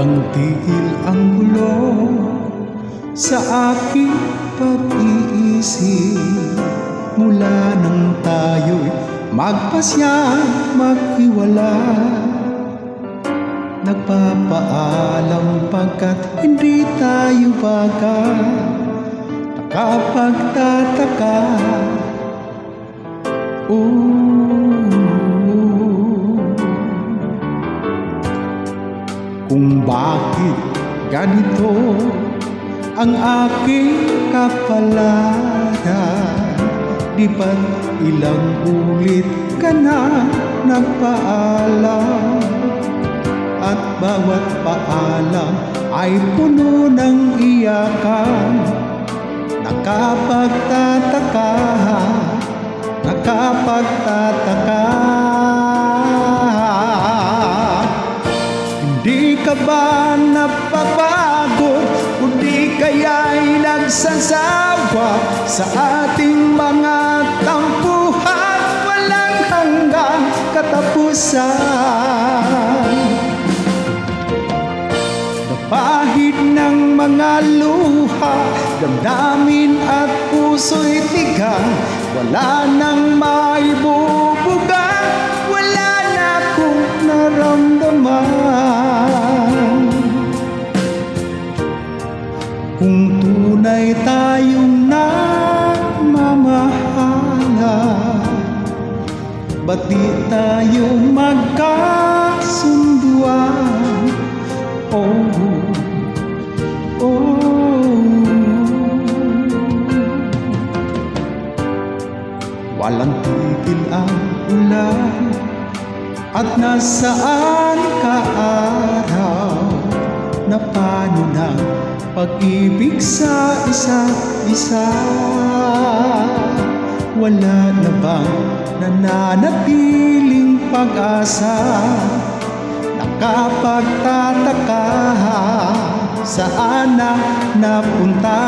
Walang tigil ang gulo sa aking pag-iisip mula nang tayo'y magpasya, maghiwalay. Nagpapaalam pagkat hindi tayo bagay, nakapagtataka. Kung bakit ganito ang aking kapalaran, di ba't ilang ulit ka na nagpaalam, at bawat paalam ay puno ng iyakan. Nakapagtataka, nakapagtataka. Hindi ka ba napapagod? Kundi kaya'y nagsasawa sa ating mga tampuhan, walang hanggang katapusan. Napahid ng mga luha, damdamin at puso'y tigang, wala nang maibubuga, wala na akong naramdaman. Kung tunay tayong nagmamahalan, ba't di tayo magkasunduan? Oh, oh. Walang tigil ang ulan, at nasaan ka araw? Na paano ng pag-ibig sa isa't isa? Wala na bang nananatiling pag-asa? Nakapagtataka, saan na napunta?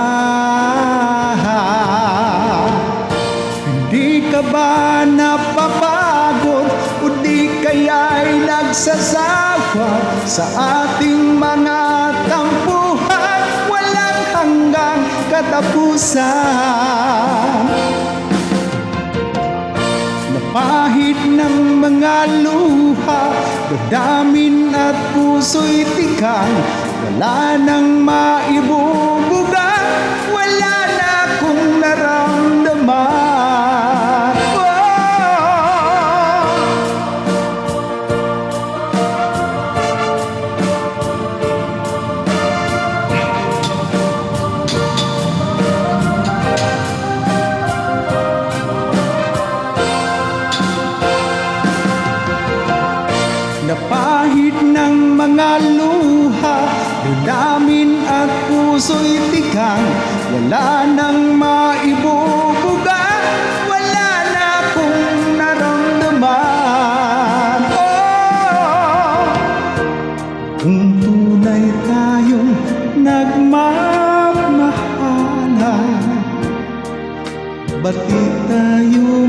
Hindi ka ba napapagod? O di kaya'y nagsasawa sa ating mga tampuhan, walang hanggang katapusan. Napahid ng mga luha, damdamin at puso'y tigang, wala nang maibubuga, wala na akong naramdaman. Napahid ng mga luha, damdamin at puso'y tigang, wala nang maibubuga, wala na akong naramdaman. Oh, kung tunay tayong nagmamahalan, ba't di tayo